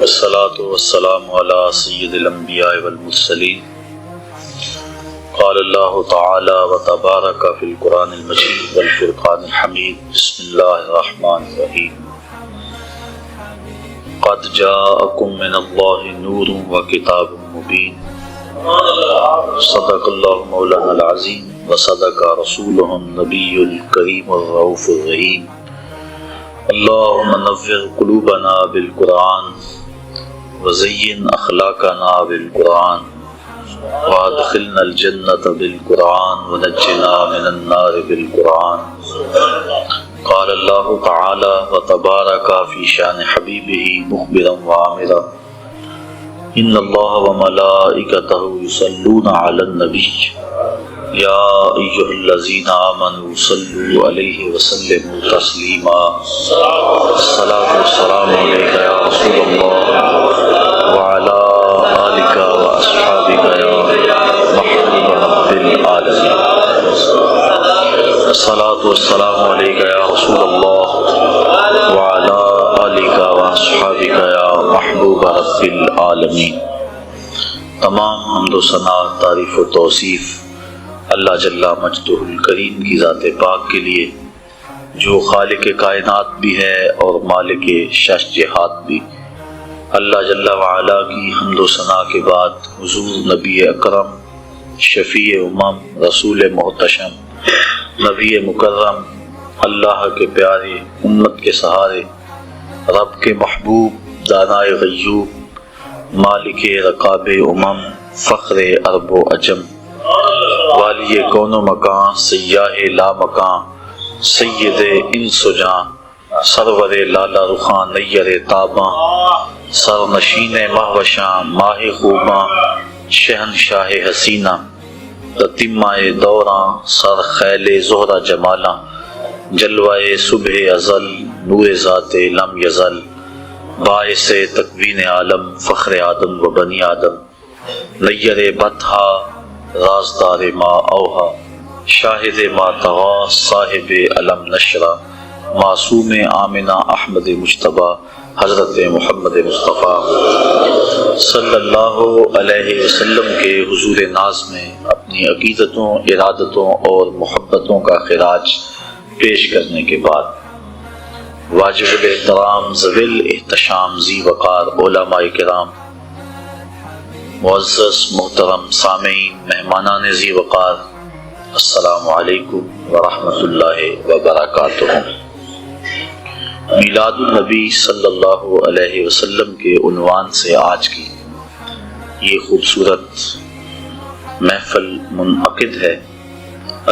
والصلاة والسلام على سيد الأنبياء والمرسلين. قال الله تعالى وتبارك في القرآن المجيد والفرقان الحميد. بسم الله الرحمن الرحيم. قد جاءكم من الله نور وكتاب مبين. صدق الله مولانا العظيم وصدق رسوله النبي الكريم الرؤوف الرحيم. اللهم نور قلوبنا بالقرآن وزين أخلاقنا بالقرآن وادخلنا الجنة بالقرآن ونجنا من النار بالقرآن. قال الله تعالى وتبارك في شان حبيبه مخبرا وعامرا: إن الله وملائكته يصلون على النبي يا أيها الذين آمنوا صلوا عليه وسلموا تسليما. الصلاة والسلام عليك يا رسول الله وعلى آلك وأصحابك يا محبوب رب العالمين. الصلاة والسلام عليك يا رسول الله وعلى آلك وأصحابك يا محبوب رب العالمین. تمام حمد و ثنا، تعریف و توصیف اللہ جل مجدہ الکریم کی ذات پاک کے لیے، جو خالق کائنات بھی ہے اور مالک شش جہات بھی. اللہ جل وعلا کی حمد و ثنا کے بعد حضور نبی اکرم، شفیع امم، رسول محتشم، نبی مکرم، اللہ کے پیارے، امت کے سہارے، رب کے محبوب، دانائے غیوب، مالک رقاب امم، فخر عرب و عجم، والی کون و مکان، سیاہ لا مکان، سید انس و جان، سرور لالا رخان، نیر تاباں، سرنشین مہوشاں، ماہ خوباں، شہنشاہ حسینہ، تتمہ دوراں، سر خیل زہرہ جمالاں، جلوہ صبح ازل، نور ذات لم یزل، باعث تکوین عالم، فخر آدم و بنی آدم، نیر بطحا، رازدار ما اوہا، شاہد ما تغا، صاحب علم نشرہ، معصوم آمنہ احمد مجتبیٰ، حضرت محمد مصطفیٰ صلی اللہ علیہ وسلم کے حضور ناز میں اپنی عقیدتوں، ارادتوں اور محبتوں کا خراج پیش کرنے کے بعد واجب الاحترام، ذوی الاحتشام، ذی وقار علماء کرام، معزز محترم سامعین، مہمانان ذی وقار، السلام علیکم ورحمۃ اللہ وبرکاتہ. میلاد النبی صلی اللہ علیہ وسلم کے عنوان سے آج کی یہ خوبصورت محفل منعقد ہے.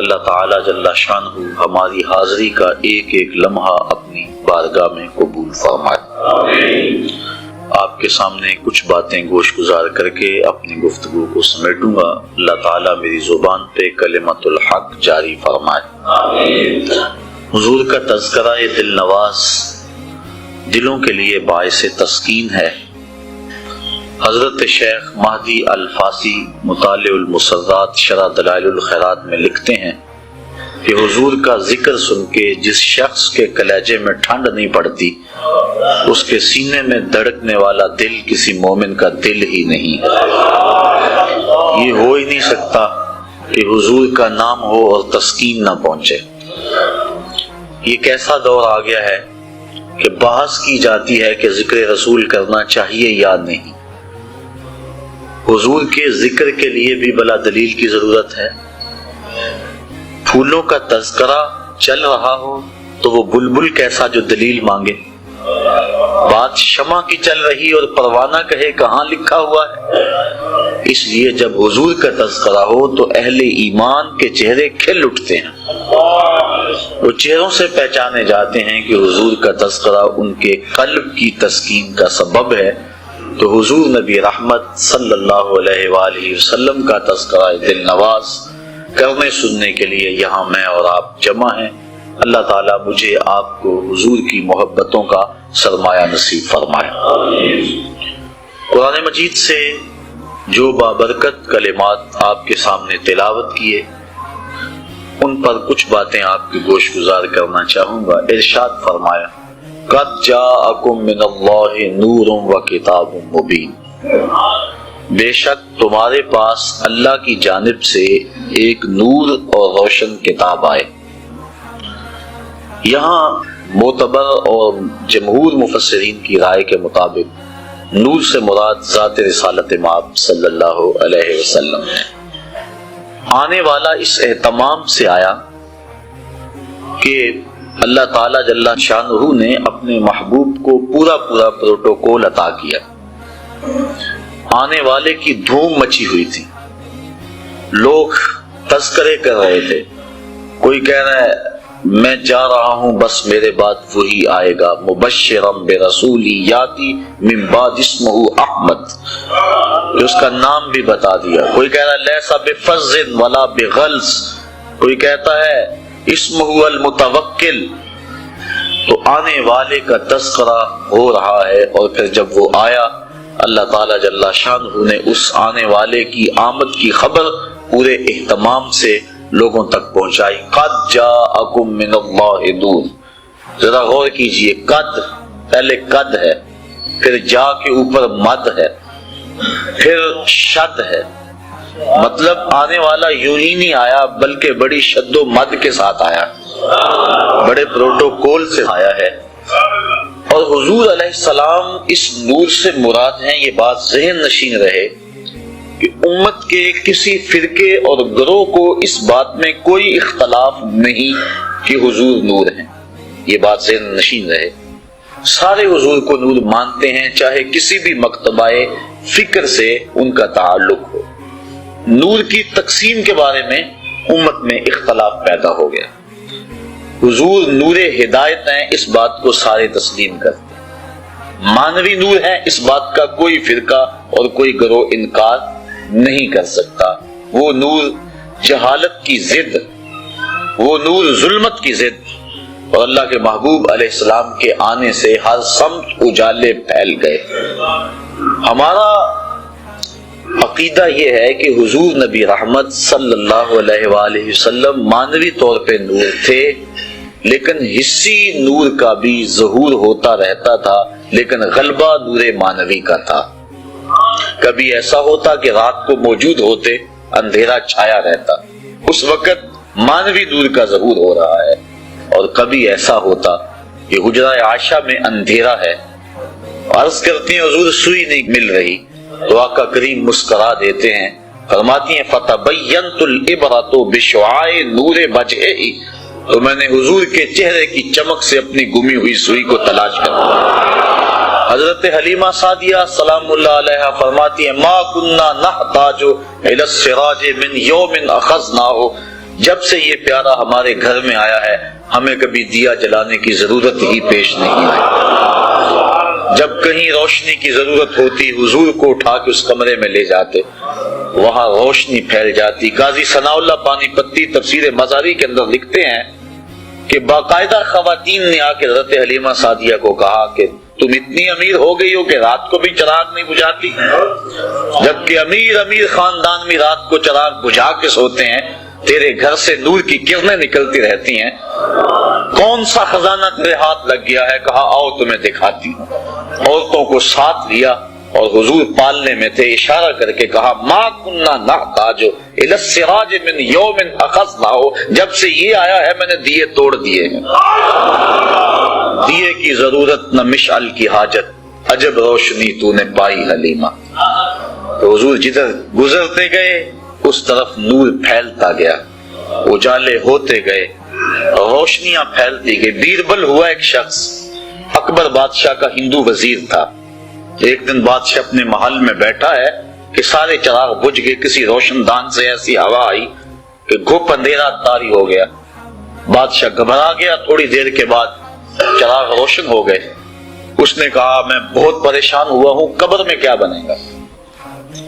اللہ تعالی جل شانہ ہماری حاضری کا ایک ایک لمحہ اپنی بارگاہ میں قبول فرمائے. آمین. آپ کے سامنے کچھ باتیں گوش گزار کر کے اپنی گفتگو کو سمیٹوں گا. اللہ تعالیٰ میری زبان پہ کلمت الحق جاری فرمائے. آمین. حضور کا تذکرہ دل نواز دلوں کے لیے باعث تسکین ہے. حضرت شیخ مہدی الفاسی مطالع المسرات شرح دلائل الخیرات میں لکھتے ہیں کہ حضور کا ذکر سن کے جس شخص کے کلیجے میں ٹھنڈ نہیں پڑتی، اس کے سینے میں دھڑکنے والا دل کسی مومن کا دل ہی نہیں ہے. یہ ہو ہی نہیں سکتا کہ حضور کا نام ہو اور تسکین نہ پہنچے. یہ کیسا دور آ گیا ہے کہ بحث کی جاتی ہے کہ ذکر رسول کرنا چاہیے یا نہیں. حضور کے ذکر کے لیے بھی بلا دلیل کی ضرورت ہے. پھولوں کا تذکرہ چل رہا ہو تو وہ بلبل کیسا جو دلیل مانگے. بات شمع کی چل رہی اور پروانہ کہے کہاں لکھا ہوا ہے. اس لیے جب حضور کا تذکرہ ہو تو اہل ایمان کے چہرے کھل اٹھتے ہیں. وہ چہروں سے پہچانے جاتے ہیں کہ حضور کا تذکرہ ان کے قلب کی تسکین کا سبب ہے. تو حضور نبی رحمت صلی اللہ علیہ وآلہ وسلم کا تذکرہ دل نواز کرنے سننے کے لیے یہاں میں اور آپ جمع ہیں. اللہ تعالیٰ مجھے آپ کو حضور کی محبتوں کا سرمایہ نصیب فرمائے. قرآن مجید سے جو بابرکت کلمات آپ کے سامنے تلاوت کیے، ان پر کچھ باتیں آپ کی گوش گزار کرنا چاہوں گا. ارشاد فرمایا: قد جاءکم من اللہ نور و کتاب مبین، بے شک تمہارے پاس اللہ کی جانب سے ایک نور اور روشن کتاب آئے۔ یہاں معتبر اور جمہور مفسرین کی رائے کے مطابق نور سے مراد ذات رسالت مآب صلی اللہ علیہ وسلم ہے۔ آنے والا اس اہتمام سے آیا کہ اللہ تعالیٰ جل شانہ نے اپنے محبوب کو پورا پروٹوکول عطا کیا۔ آنے والے کی دھوم مچی ہوئی تھی، لوگ تذکرے کر رہے تھے، کوئی کہہ رہا ہے میں جا رہا ہوں بس میرے بعد وہی آئے گا، مبشرم برسولی یاتی من بعد اسمہ احمد، اس کا نام بھی بتا دیا۔ کوئی کہہ رہا ہے لیسا بفظ ولا بغلظ، کوئی کہتا ہے اسمہ المتوکل۔ تو آنے والے کا تذکرہ ہو رہا ہے، اور پھر جب وہ آیا اللہ تعالیٰ جل شانہ نے اس آنے والے کی آمد کی خبر پورے اہتمام سے لوگوں تک پہنچائی۔ قد جاءکم من اللہ نور، ذرا غور کیجئے، قد پہلے قد ہے، پھر جا کے اوپر مد ہے، پھر شد ہے، مطلب آنے والا یوں ہی نہیں آیا بلکہ بڑی شد و مد کے ساتھ آیا، بڑے پروٹوکول سے آیا ہے۔ اور حضور علیہ السلام اس نور سے مراد ہیں، یہ بات ذہن نشین رہے کہ امت کے کسی فرقے اور گروہ کو اس بات میں کوئی اختلاف نہیں کہ حضور نور ہیں، یہ بات ذہن نشین رہے۔ سارے حضور کو نور مانتے ہیں، چاہے کسی بھی مکتبہ فکر سے ان کا تعلق ہو۔ نور کی تقسیم کے بارے میں امت میں اختلاف پیدا ہو گیا۔ حضور نور ہدایت ہیں، اس بات کو سارے تسلیم کرتے ہیں۔ مانوی نور ہے، اس بات کا کوئی فرقہ اور کوئی گروہ انکار نہیں کر سکتا۔ وہ نور جہالت کی ضد، وہ نور ظلمت کی ضد، اور اللہ کے محبوب علیہ السلام کے آنے سے ہر سمت اجالے پھیل گئے۔ ہمارا عقیدہ یہ ہے کہ حضور نبی رحمت صلی اللہ علیہ وآلہ وسلم مانوی طور پہ نور تھے، لیکن حسی نور کا بھی ظہور ہوتا رہتا تھا، لیکن غلبہ نور مانوی کا تھا۔ کبھی ایسا ہوتا کہ رات کو موجود ہوتے، اندھیرا چھایا رہتا، اس وقت مانوی نور کا ظہور ہو رہا ہے، اور کبھی ایسا ہوتا کہ حجرہ عائشہ میں اندھیرا ہے، عرض کرتے ہیں حضور سوئی نہیں مل رہی، تو آقا کریم مسکرا دیتے ہیں، فرماتی ہیں فَتَبَيَّنْتُ الْعِبْرَةُ بِشُعَاعِ نُورِ وَجْهِهِ، تو میں نے حضور کے چہرے کی چمک سے اپنی گمی ہوئی سوئی کو تلاش کر۔ حضرت حلیمہ سعدیہ سلام اللہ علیہ فرماتی ہیں ما کننا نحتاج الی السراج من یوم اخذناہ، جب سے یہ پیارا ہمارے گھر میں آیا ہے ہمیں کبھی دیا جلانے کی ضرورت ہی پیش نہیں آئی۔ جب کہیں روشنی کی ضرورت ہوتی حضور کو اٹھا کے اس کمرے میں لے جاتے، وہاں روشنی پھیل جاتی۔ قاضی ثناء اللہ پانی پتی تفسیر مزاری کے اندر لکھتے ہیں کہ باقاعدہ خواتین نے آ کے حضرت حلیمہ سعدیہ کو کہا کہ تم اتنی امیر ہو گئی ہو کہ رات کو بھی چراغ نہیں بجھاتی، جبکہ امیر خاندان میں رات کو چراغ بجھا کے سوتے ہیں، تیرے گھر سے نور کی کرنیں نکلتی رہتی ہیں، کون سا خزانہ تیرے ہاتھ لگ گیا ہے؟ کہا آؤ تمہیں دکھاتی ہوں۔ عورتوں کو ساتھ لیا اور حضور پالنے میں تھے، اشارہ کر کے کہا ما کننا نحتاج الی السراج من یوم اخذناہ، جب سے یہ آیا ہے میں نے دیے توڑ دیے ہیں، دیے کی ضرورت نہ مشعل کی حاجت، عجب روشنی تو نے پائی حلیمہ۔ تو حضور جدھر گزرتے گئے اس طرف نور پھیلتا گیا، اجالے ہوتے گئے، روشنیاں پھیلتی گئی۔ بیربل ہوا ایک شخص، اکبر بادشاہ کا ہندو وزیر تھا۔ ایک دن بادشاہ اپنے محل میں بیٹھا ہے کہ سارے چراغ بجھ گئے، کسی روشن دان سے ایسی ہوا آئی کہ گھپ اندھیرا طاری ہو گیا۔ بادشاہ گھبرا گیا، تھوڑی دیر کے بعد چراغ روشن ہو گئے۔ اس نے کہا میں بہت پریشان ہوا ہوں، قبر میں کیا بنے گا؟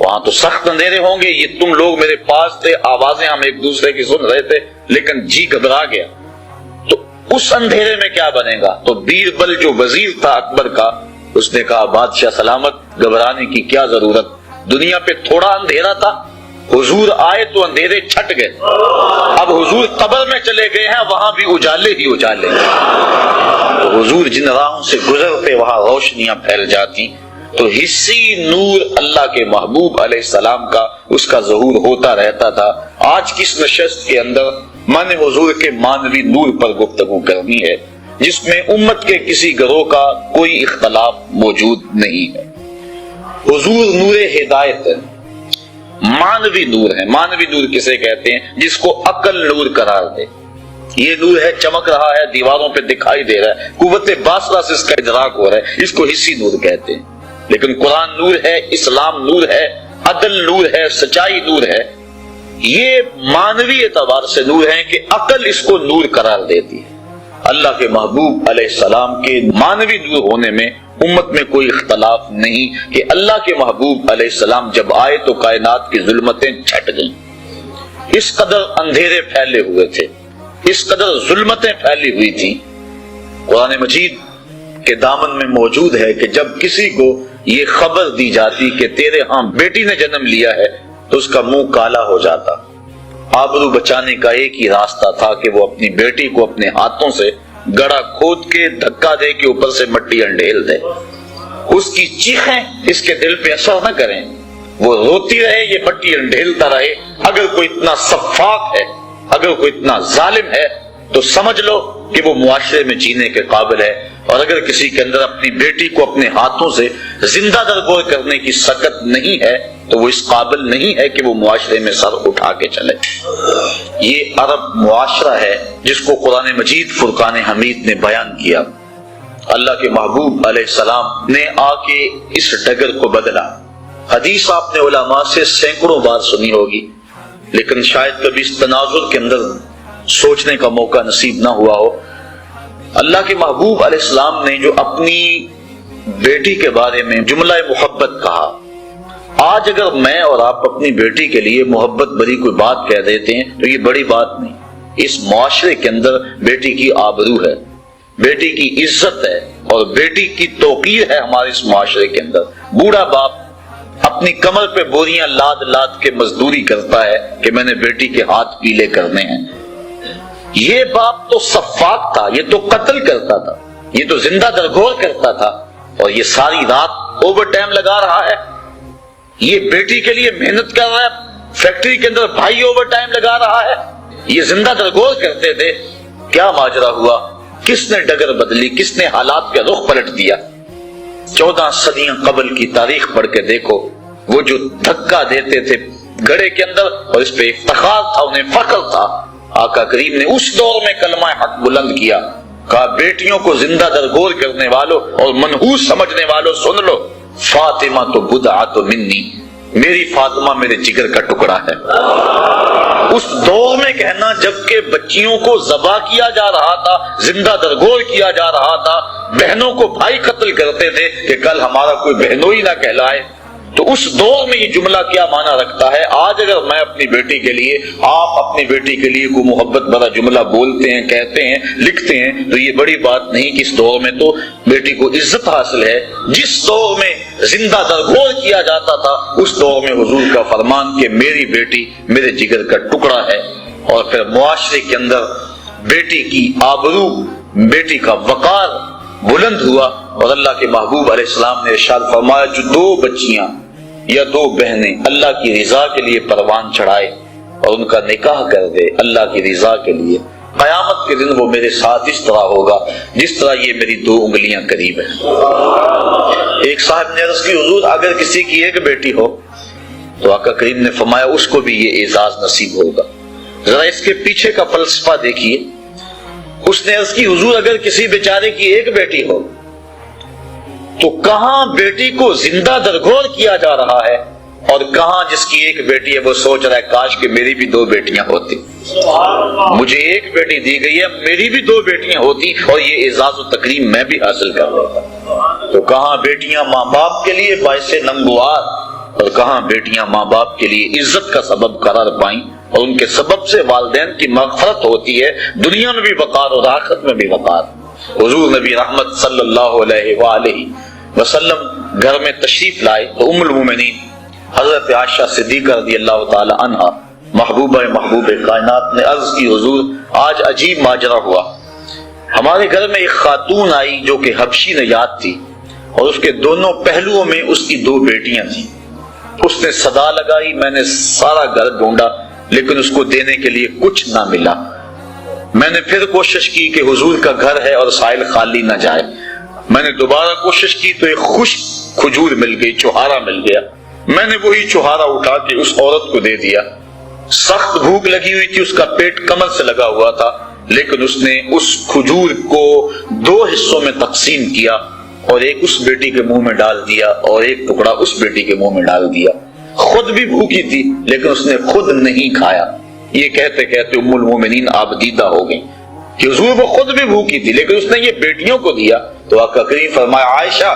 وہاں تو سخت اندھیرے ہوں گے، یہ تم لوگ میرے پاس تھے، آوازیں ہم ایک دوسرے کی سن رہے تھے، لیکن جی گھبرا گیا، تو اس اندھیرے میں کیا بنے گا؟ تو بیربل جو وزیر تھا اکبر کا، اس نے کہا بادشاہ سلامت، گھبرانے کی کیا ضرورت، دنیا پہ تھوڑا اندھیرا تھا، حضور آئے تو اندھیرے چھٹ گئے، اب حضور قبر میں چلے گئے ہیں، وہاں بھی اجالے ہی اجالے۔ تو حضور جن راہوں سے گزرتے وہاں روشنیاں پھیل جاتی، تو حصی نور اللہ کے محبوب علیہ السلام کا، اس کا ظہور ہوتا رہتا تھا۔ آج کس نشست کے اندر من حضور کے مانوی نور پر گفتگو کرنی ہے، جس میں امت کے کسی گروہ کا کوئی اختلاف موجود نہیں ہے۔ حضور نور ہدایت ہے، مانوی نور ہے۔ مانوی نور کسے کہتے ہیں؟ جس کو عقل نور قرار دے۔ یہ نور ہے، چمک رہا ہے، دیواروں پہ دکھائی دے رہا ہے، قوت باصرہ سے اس کا ادراک ہو رہا ہے، اس کو حسی نور کہتے ہیں۔ لیکن قرآن نور ہے، اسلام نور ہے، عدل نور ہے، سچائی نور ہے۔ یہ مانوی اعتبار سے نور ہے کہ عقل اس کو نور قرار دیتی ہے۔ اللہ کے محبوب علیہ السلام کے مانوی نور ہونے میں امت میں کوئی اختلاف نہیں کہ اللہ کے محبوب علیہ السلام جب آئے تو کائنات کی ظلمتیں چھٹ گئیں۔ اس قدر اندھیرے پھیلے ہوئے تھے، اس قدر ظلمتیں پھیلی ہوئی تھی۔ قرآن مجید کے دامن میں موجود ہے کہ جب کسی کو یہ خبر دی جاتی کہ تیرے ہاں بیٹی نے جنم لیا ہے تو اس کا منہ کالا ہو جاتا۔ آبرو بچانے کا ایک ہی راستہ تھا کہ وہ اپنی بیٹی کو اپنے ہاتھوں سے گڑھا کھود کے دھکا دے کے اوپر سے مٹی انڈھیل دے۔ اس کی چیخیں اس کے دل پہ اثر نہ کریں، وہ روتی رہے، یہ مٹی انڈھیلتا رہے۔ اگر کوئی اتنا سفاک ہے، اگر کوئی اتنا ظالم ہے تو سمجھ لو کہ وہ معاشرے میں جینے کے قابل ہے۔ اور اگر کسی کے اندر اپنی بیٹی کو اپنے ہاتھوں سے زندہ درگور کرنے کی سکت نہیں ہے تو وہ اس قابل نہیں ہے کہ وہ معاشرے میں سر اٹھا کے چلے۔ یہ عرب معاشرہ ہے جس کو قرآن مجید فرقان حمید نے بیان کیا۔ اللہ کے محبوب علیہ السلام نے آ کے اس ڈگر کو بدلا۔ حدیث آپ نے علماء سے سینکڑوں بار سنی ہوگی، لیکن شاید کبھی اس تناظر کے اندر سوچنے کا موقع نصیب نہ ہوا ہو۔ اللہ کے محبوب علیہ السلام نے جو اپنی بیٹی کے بارے میں جملہ محبت کہا، آج اگر میں اور آپ اپنی بیٹی کے لیے محبت بھری کوئی بات کہہ دیتے ہیں تو یہ بڑی بات نہیں۔ اس معاشرے کے اندر بیٹی کی آبرو ہے، بیٹی کی عزت ہے اور بیٹی کی توقیر ہے۔ ہمارے اس معاشرے کے اندر بوڑھا باپ اپنی کمر پہ بوریاں لاد لاد کے مزدوری کرتا ہے کہ میں نے بیٹی کے ہاتھ پیلے کرنے ہیں۔ یہ باپ تو سفاک تھا، یہ تو قتل کرتا تھا، یہ تو زندہ درگور کرتا تھا، اور یہ ساری رات اوور ٹائم لگا رہا ہے۔ یہ بیٹی کے لیے محنت کر رہا ہے، فیکٹری کے اندر بھائی اوور ٹائم لگا رہا ہے، یہ زندہ درگور کرتے تھے۔ کیا ماجرا ہوا؟ کس نے ڈگر بدلی؟ کس نے حالات کا رخ پلٹ دیا؟ 14 صدیاں قبل کی تاریخ پڑھ کے دیکھو، وہ جو دھکا دیتے تھے گھڑے کے اندر اور اس پہ افتخار تھا، انہیں فخر تھا، آقا کریم نے اس دور میں کلمہ حق بلند کیا، کہا بیٹیوں کو زندہ درگور کرنے والوں اور منحوس سمجھنے والوں سن لو، فاطمہ تو بدعۃ منی، میری فاطمہ میرے جگر کا ٹکڑا ہے۔ اس دور میں کہنا جبکہ بچیوں کو ذبح کیا جا رہا تھا، زندہ درگور کیا جا رہا تھا، بہنوں کو بھائی قتل کرتے تھے کہ کل ہمارا کوئی بہنوئی نہ کہلائے، تو اس دور میں یہ جملہ کیا معنی رکھتا ہے؟ آج اگر میں اپنی بیٹی کے لیے، آپ اپنی بیٹی کے لیے کوئی محبت بھرا جملہ بولتے ہیں، کہتے ہیں، لکھتے ہیں تو یہ بڑی بات نہیں کہ اس دور میں تو بیٹی کو عزت حاصل ہے۔ جس دور میں زندہ درگور کیا جاتا تھا اس دور میں حضور کا فرمان کہ میری بیٹی میرے جگر کا ٹکڑا ہے، اور پھر معاشرے کے اندر بیٹی کی آبرو، بیٹی کا وقار بلند ہوا، اور اللہ کے محبوب علیہ السلام نے ارشاد فرمایا جو 2 بچیاں یا 2 بہنیں اللہ کی رضا کے لیے پروان چڑھائے اور ان کا نکاح کر دے اللہ کی رضا کے لیے، قیامت کے دن وہ میرے ساتھ اس طرح ہوگا جس طرح یہ میری 2 انگلیاں قریب ہیں۔ ایک صاحب نے عرض کی حضور اگر کسی کی ایک بیٹی ہو تو آقا کریم نے فرمایا اس کو بھی یہ اعزاز نصیب ہوگا۔ ذرا اس کے پیچھے کا فلسفہ دیکھیے۔ اس نے عرض کی حضور اگر کسی بیچارے کی ایک بیٹی ہو تو کہاں بیٹی کو زندہ درگور کیا جا رہا ہے، اور کہاں جس کی ایک بیٹی ہے وہ سوچ رہا ہے کاش کہ میری بھی 2 بیٹیاں ہوتی، مجھے ایک بیٹی دی گئی ہے میری بھی 2 بیٹیاں ہوتی اور یہ اعزاز و تکریم میں بھی حاصل کر لیتا۔ تو کہاں بیٹیاں ماں باپ کے لیے باعث ننگوار، اور کہاں بیٹیاں ماں باپ کے لیے عزت کا سبب قرار پائیں، اور ان کے سبب سے والدین کی مغفرت ہوتی ہے، دنیا میں بھی وقار اور آخرت میں بھی وقار۔ حضور نبی رحمت صلی اللہ علیہ وآلہ وسلم گھر میں تشریف لائے تو ام المومنین حضرت عائشہ صدیقہ رضی اللہ تعالی عنہا محبوب کائنات نے عرض کی حضور آج عجیب ماجرا ہوا، ہمارے گھر میں ایک خاتون آئی جو کہ حبشی نژاد تھی اور اس کے دونوں پہلوؤں میں اس کی 2 بیٹیاں تھیں۔ اس نے صدا لگائی، میں نے سارا گھر ڈھونڈا لیکن اس کو دینے کے لیے کچھ نہ ملا۔ میں نے پھر کوشش کی کہ حضور کا گھر ہے اور سائل خالی نہ جائے۔ میں نے دوبارہ کوشش کی تو ایک خشک کھجور مل گئی، چوہارا مل گیا۔ میں نے وہی چوہارا اٹھا کے اس عورت کو دے دیا۔ سخت بھوک لگی ہوئی تھی، اس کا پیٹ کمر سے لگا ہوا تھا، لیکن اس نے اس کھجور کو 2 حصوں میں تقسیم کیا اور ایک اس بیٹی کے منہ میں ڈال دیا اور ایک ٹکڑا اس بیٹی کے منہ میں ڈال دیا۔ خود بھی بھوکی تھی لیکن اس نے خود نہیں کھایا۔ یہ کہتے کہتے ام المومنین آبدیدہ ہو گئی کہ حضور وہ خود بھی بھوکی تھی لیکن اس نے یہ بیٹیوں کو دیا۔ تو آقا کریم فرمایا عائشہ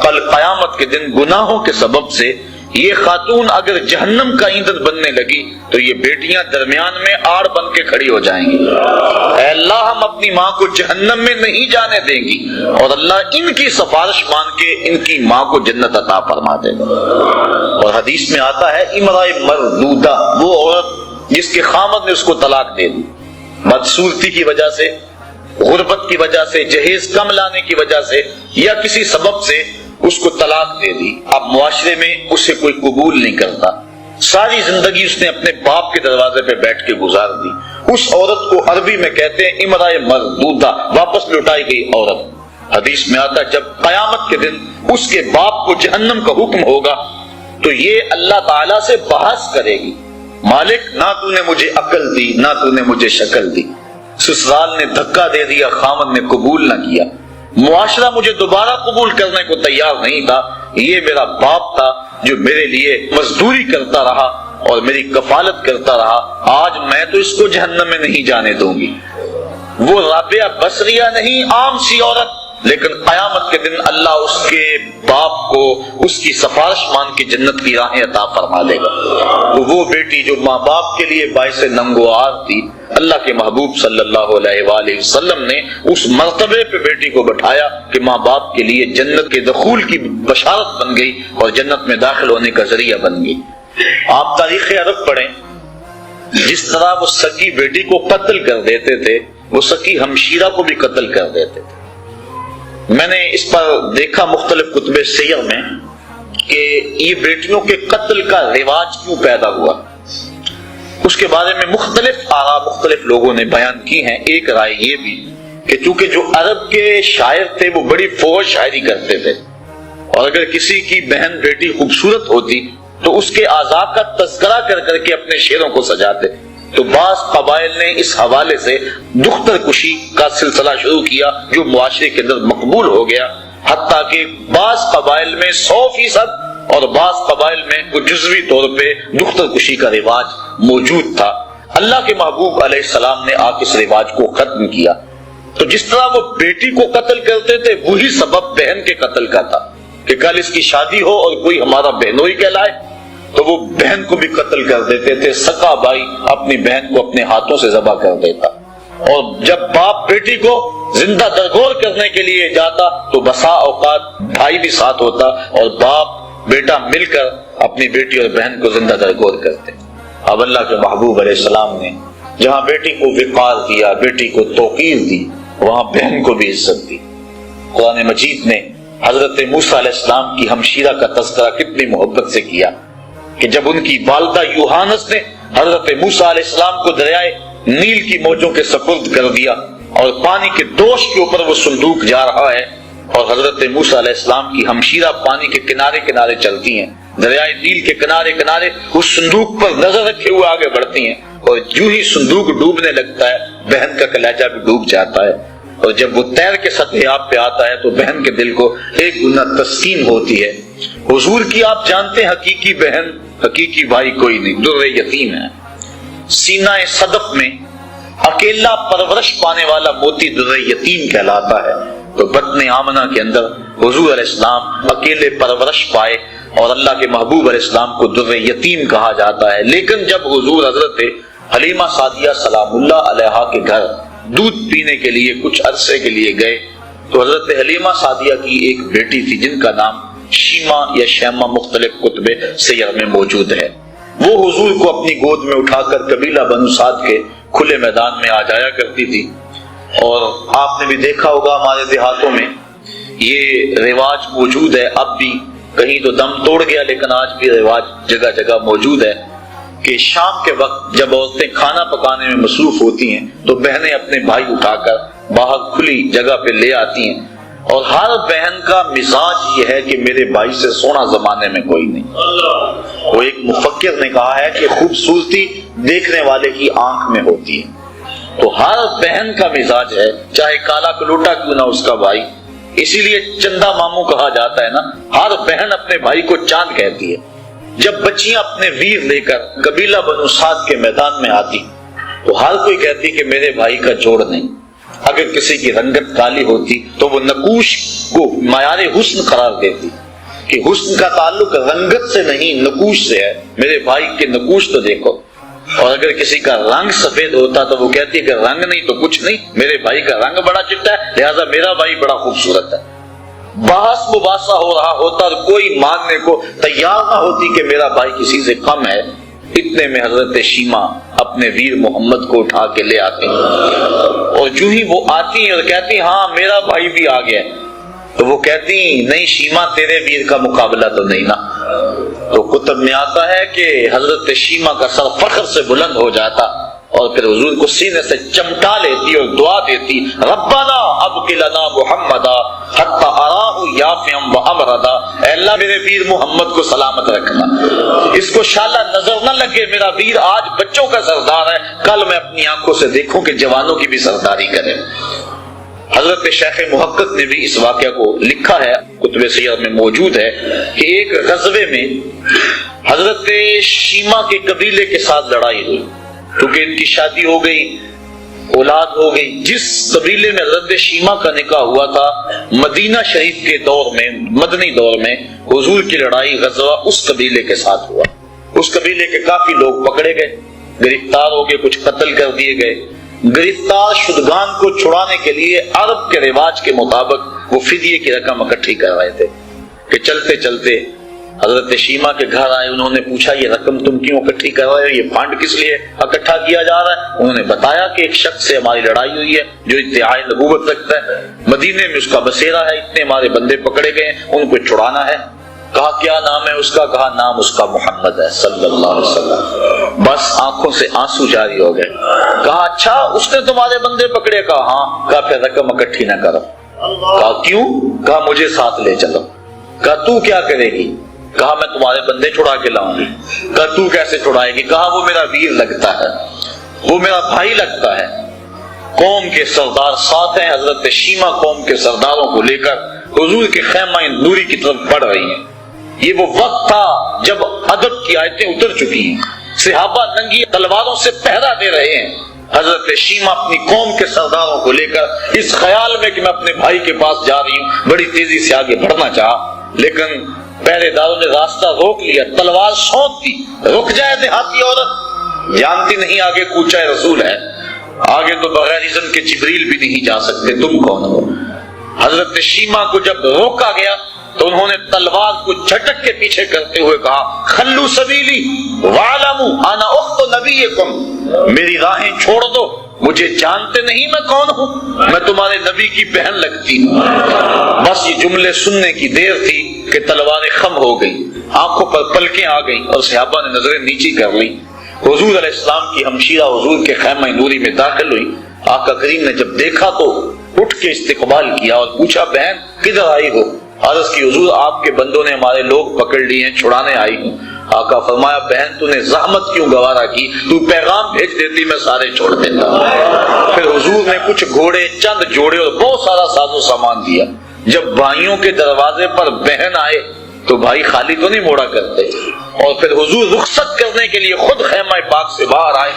کل قیامت کے دن گناہوں کے سبب سے یہ خاتون اگر جہنم کا ایندھن بننے لگی تو یہ بیٹیاں درمیان میں آڑ بن کے کھڑی ہو جائیں گی۔ اے اللہ ہم اپنی ماں کو جہنم میں نہیں جانے دیں گی اور اللہ ان کی سفارش مان کے ان کی ماں کو جنت عطا فرما دے گا۔ اور حدیث میں آتا ہے امرأۃ مردودہ، وہ عورت جس کے خامد نے اس کو طلاق دے دی، بدصورتی کی وجہ سے، غربت کی وجہ سے، جہیز کم لانے کی وجہ سے یا کسی سبب سے اس کو طلاق دے دی۔ اب معاشرے میں اسے کوئی قبول نہیں کرتا، ساری زندگی اس نے اپنے باپ کے دروازے پہ بیٹھ کے گزار دی۔ اس عورت کو عربی میں کہتے ہیں امرأۃ مردودہ، واپس لوٹائی گئی عورت۔ حدیث میں آتا ہے جب قیامت کے دن اس کے باپ کو جہنم کا حکم ہوگا تو یہ اللہ تعالیٰ سے بحث کرے گی، مالک نہ تو نے مجھے عقل دی نہ تو نے مجھے شکل دی، سسرال نے دھکا دے دیا، خامد نے قبول نہ کیا، معاشرہ مجھے دوبارہ قبول کرنے کو تیار نہیں تھا، یہ میرا باپ تھا جو میرے لیے مزدوری کرتا رہا اور میری کفالت کرتا رہا، آج میں تو اس کو جہنم میں نہیں جانے دوں گی۔ وہ رابعہ بصریہ نہیں، عام سی عورت، لیکن قیامت کے دن اللہ اس کے باپ کو اس کی سفارش مان کے جنت کی راہیں عطا فرما دے گا۔ تو وہ بیٹی جو ماں باپ کے لیے باعث ننگوار تھی، اللہ کے محبوب صلی اللہ علیہ وآلہ وسلم نے اس مرتبے پہ بیٹی کو بٹھایا کہ ماں باپ کے لیے جنت کے دخول کی بشارت بن گئی اور جنت میں داخل ہونے کا ذریعہ بن گئی۔ آپ تاریخ عرب پڑھیں، جس طرح وہ سکی بیٹی کو قتل کر دیتے تھے وہ سکی ہمشیرہ کو بھی قتل کر دیتے تھے۔ میں نے اس پر دیکھا مختلف کتب سیر میں کہ یہ بیٹیوں کے قتل کا رواج کیوں پیدا ہوا، اس کے بارے میں مختلف آراء مختلف لوگوں نے بیان کی ہیں۔ ایک رائے یہ بھی کہ چونکہ جو عرب کے شاعر تھے وہ بڑی فوج شاعری کرتے تھے اور اگر کسی کی بہن بیٹی خوبصورت ہوتی تو اس کے اعضاء کا تذکرہ کر کر کے اپنے شعروں کو سجاتے، تو بعض قبائل نے اس حوالے سے دختر کشی کا سلسلہ شروع کیا جو معاشرے کے اندر مقبول ہو گیا، حتیٰ کہ بعض قبائل میں 100% اور بعض قبائل میں کچھ جزوی طور پہ دختر کشی کا رواج موجود تھا۔ اللہ کے محبوب علیہ السلام نے آ کے اس رواج کو ختم کیا۔ تو جس طرح وہ بیٹی کو قتل کرتے تھے وہی سبب بہن کے قتل کا تھا کہ کل اس کی شادی ہو اور کوئی ہمارا بہنوئی کہلائے تو وہ بہن کو بھی قتل کر دیتے تھے۔ سکا بھائی اپنی بہن کو اپنے ہاتھوں سے ذبح کر دیتا، اور جب باپ بیٹی کو زندہ درگور کرنے کے لیے جاتا تو بسا اوقات بھائی بھی ساتھ ہوتا اور باپ بیٹا مل کر اپنی بیٹی اور بہن کو زندہ درگور کرتے۔ اب اللہ کے محبوب علیہ السلام نے جہاں بیٹی کو وقار دیا، بیٹی کو توقیر دی، وہاں بہن کو بھی عزت دی۔ قرآن مجید نے حضرت موسیٰ علیہ السلام کی ہمشیرہ کا تذکرہ کتنی محبت سے کیا کہ جب ان کی والدہ یوحانس نے حضرت موسیٰ علیہ السلام کو دریائے نیل کی موجوں کے سپرد کر دیا اور پانی کے دوش کے اوپر وہ صندوق جا رہا ہے اور حضرت موسیٰ علیہ السلام کی ہمشیرہ پانی کے کنارے کنارے چلتی ہیں، دریائے نیل کے کنارے کنارے اس صندوق پر نظر رکھے ہوئے آگے بڑھتی ہیں، اور جو ہی صندوق ڈوبنے لگتا ہے بہن کا کلیجہ بھی ڈوب جاتا ہے، اور جب وہ تیر کے سطح آپ پہ آتا ہے تو بہن کے دل کو ایک گنا تسکین ہوتی ہے۔ حضور کی آپ جانتے ہیں حقیقی بہن حقیقی بھائی کوئی نہیں، در یتیم ہے۔ سینہ صدف میں اکیلا پرورش پانے والا موتی در یتیم کہلاتا ہے، تو بطن آمنہ کے اندر حضور علیہ السلام اکیلے پرورش پائے اور اللہ کے محبوب علیہ السلام کو در یتیم کہا جاتا ہے۔ لیکن جب حضور حضرت حلیمہ سعدیہ سلام اللہ علیہا کے گھر دودھ پینے کے لیے کچھ عرصے کے لیے گئے تو حضرت حلیمہ سعدیہ کی ایک بیٹی تھی جن کا نام شیما یا شیما مختلف کتب سیر میں موجود ہے۔ وہ حضور کو اپنی گود میں اٹھا کر قبیلہ بنو سعد کے کھلے میدان میں آ جایا کرتی تھی، اور آپ نے بھی دیکھا ہوگا ہمارے دیہاتوں میں یہ رواج موجود ہے اب بھی، کہیں تو دم توڑ گیا لیکن آج بھی رواج جگہ جگہ موجود ہے کہ شام کے وقت جب عورتیں کھانا پکانے میں مصروف ہوتی ہیں تو بہنیں اپنے بھائی اٹھا کر باہر کھلی جگہ پہ لے آتی ہیں، اور ہر بہن کا مزاج یہ ہے کہ میرے بھائی سے سونا زمانے میں کوئی نہیں۔ وہ ایک مفکر نے کہا ہے کہ خوبصورتی دیکھنے والے کی آنکھ میں ہوتی ہے، تو ہر بہن کا مزاج ہے چاہے کالا کلوٹا کیوں نہ اس کا بھائی، اسی لیے چندہ ماموں کہا جاتا ہے نا، ہر بہن اپنے بھائی کو چاند کہتی ہے۔ جب بچیاں اپنے ویر لے کر قبیلہ بنو سعد کے میدان میں آتی تو ہر کوئی کہتی کہ میرے بھائی کا جوڑ نہیں۔ اگر کسی کی رنگت کالی ہوتی تو وہ نقوش کو معیار حسن قرار دیتی کہ حسن کا تعلق رنگت سے نہیں نقوش سے ہے، میرے بھائی کے نقوش تو دیکھو۔ اور اگر کسی کا رنگ سفید ہوتا تو وہ کہتی ہے کہ رنگ نہیں تو کچھ نہیں، میرے بھائی کا رنگ بڑا چٹا ہے لہذا میرا بھائی بڑا خوبصورت ہے۔ بحث مباحثہ ہو رہا ہوتا تو کوئی ماننے کو تیار نہ ہوتی کہ میرا بھائی کسی سے کم ہے، اتنے میں حضرت شیما اپنے ویر محمد کو اٹھا کے لے آتے ہیں، اور جو ہی وہ آتی ہیں اور کہتی ہیں ہاں میرا بھائی بھی آ گیا، تو وہ کہتی ہیں نہیں شیما تیرے ویر کا مقابلہ تو نہیں نا۔ تو کتب میں آتا ہے کہ حضرت شیما کا سر فخر سے بلند ہو جاتا اور پھر حضور کو سینے سے چمٹا لیتی اور دعا دیتی، ربنا ابق لنا محمدا حتی اراہ یافعا وامردا، اے اللہ میرے ویر محمد کو سلامت رکھنا، اس کو شالا نظر نہ لگے میرا ویر آج بچوں کا سردار ہے، کل میں اپنی آنکھوں سے دیکھوں کہ جوانوں کی بھی سرداری کرے۔ حضرت شیخ محقق نے بھی اس واقعہ کو لکھا ہے، کتب سیر میں موجود ہے کہ ایک غزوے میں حضرت شیما کے قبیلے کے ساتھ لڑائی ہوئی، کیونکہ ان کی شادی ہو گئی، اولاد ہو گئی۔ جس قبیلے میں حضرت شیما کا نکاح ہوا تھا مدینہ شریف کے دور میں، مدنی دور میں حضور کی لڑائی غزوہ اس قبیلے کے ساتھ ہوا۔ اس قبیلے کے کافی لوگ پکڑے گئے، گرفتار ہو گئے، کچھ قتل کر دیے گئے۔ گرفتار شدگان کو چھڑانے کے لیے عرب کے رواج کے مطابق وہ فدیے کی رقم اکٹھی کر رہے تھے کہ چلتے چلتے حضرت شیما کے گھر آئے، انہوں نے پوچھا یہ رقم تم کیوں اکٹھی کر رہے ہو، یہ فنڈ کس لیے اکٹھا کیا جا رہا ہے؟ انہوں نے بتایا کہ ایک شخص سے ہماری لڑائی ہوئی ہے جو ادعائے نبوت رکھتا ہے، مدینے میں اس کا بسیرا ہے، اتنے ہمارے بندے پکڑے گئے ہیں، ان کو چھڑانا ہے۔ کہا کیا نام ہے اس کا؟ کہا نام اس کا محمد ہے صلی اللہ علیہ وسلم۔ بس آنکھوں سے آنسو جاری ہو گئے۔ کہا اچھا اس نے تمہارے بندے پکڑے؟ کہا ہاں۔ کہا پھر رقم اکٹھی نہ کرو۔ کہا کیوں؟ کہا مجھے ساتھ لے چلو۔ کہا تو کیا کرے گی؟ کہا میں تمہارے بندے چھڑا کے لاؤں گی۔ کہا تو کیسے چھڑائے گی؟ کہا وہ میرا ویر لگتا ہے، وہ میرا بھائی لگتا ہے۔ قوم کے سردار ساتھ ہیں، حضرت شیما قوم کے سرداروں کو لے کر حضور کے خیمہ نوری کی طرف بڑھ رہی ہیں۔ یہ وہ وقت تھا جب ادب کی آیتیں اتر چکی ہیں، صحابہ ننگی تلواروں سے پہرا دے رہے ہیں۔ حضرت شیما اپنی قوم کے سرداروں کو لے کر اس خیال میں کہ میں اپنے بھائی کے پاس جا رہی ہوں بڑی تیزی سے آگے بڑھنا چاہا، لیکن پہرے داروں نے راستہ روک لیا، تلوار سونپ دی۔ رک جائے دیہاتی عورت، جانتی نہیں آگے کوچہ رسول ہے، آگے تو بغیر اذن کے جبریل بھی نہیں جا سکتے، تم کون ہو؟ حضرت شیما کو جب روکا گیا تو انہوں نے تلوار کو جھٹک کے پیچھے کرتے ہوئے کہا خلو سبیلی وعلموا انا اخت نبیکم، میری راہیں چھوڑ دو، مجھے جانتے نہیں میں کون ہوں، میں تمہارے نبی کی بہن لگتی ہوں۔ بس یہ جملے سننے کی دیر تھی کہ تلواریں خم ہو گئی، آنکھوں پر پلکیں آ گئیں اور صحابہ نے نظریں نیچی کر لی۔ حضور علیہ السلام کی ہمشیرہ حضور کے خیمہ نوری میں داخل ہوئی۔ آقا کریم نے جب دیکھا تو اٹھ کے استقبال کیا اور پوچھا بہن کدھر آئی ہو؟ عرض کی حضور آپ کے بندوں نے ہمارے لوگ پکڑ لیے ہیں، چھڑانے آئی ہوں۔ آقا فرمایا بہن تو نے زحمت کیوں گوارا کی، تو پیغام بھیج دیتی میں سارے چھوڑ دیتا۔ پھر حضور نے کچھ گھوڑے، چند جوڑے اور بہت سارا ساز و سامان دیا۔ جب بھائیوں کے دروازے پر بہن آئے تو بھائی خالی تو نہیں موڑا کرتے، اور پھر حضور رخصت کرنے کے لیے خود خیمہ پاک سے باہر آئے۔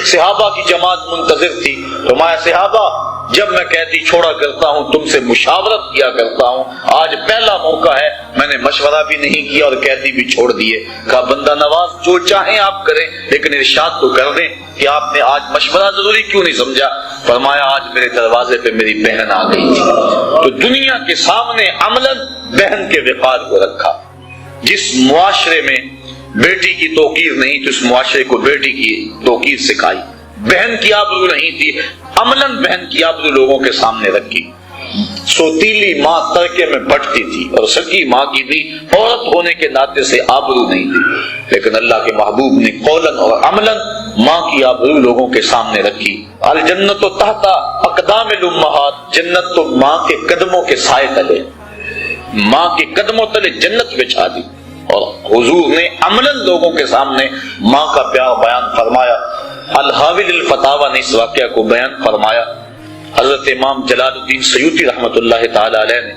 صحابہ کی جماعت منتظر تھی۔ فرمایا صحابہ جب میں کہتی چھوڑا کرتا ہوں تم سے مشاورت کیا کرتا ہوں، آج پہلا موقع ہے میں نے مشورہ بھی نہیں کیا اور قیدی بھی چھوڑ دیے. کہا بندہ نواز جو چاہیں آپ کریں لیکن ارشاد تو کر دیں کہ آپ نے آج مشورہ ضروری کیوں نہیں سمجھا. فرمایا آج میرے دروازے پہ میری بہن آ گئی تھی. تو دنیا کے سامنے عملاً بہن کے وقار کو رکھا. جس معاشرے میں بیٹی کی توقیر نہیں تو اس معاشرے کو بیٹی کی توقیر سکھائی. بہن کی آبرو نہیں تھی، عملاً بہن کی آبرو لوگوں کے سامنے رکھی. سوتیلی ماں ترکے میں بٹتی تھی اور سکی ماں کی بھی عورت ہونے کے ناطے سے آبرو نہیں تھی، لیکن اللہ کے محبوب نے قولاً اور عملاً ماں کی آبرو لوگوں کے سامنے رکھی. الجنت تحت اقدام الامہات، جنت تو ماں کے قدموں کے سائے تلے، ماں کے قدموں تلے جنت بچھا دی. اور حضور نے عملاً لوگوں کے سامنے ماں کا پیار بیان فرمایا. الحاوی للفتاوی نے اس واقعہ کو بیان فرمایا. حضرت امام جلال الدین سیوطی رحمۃ اللہ تعالی علیہ نے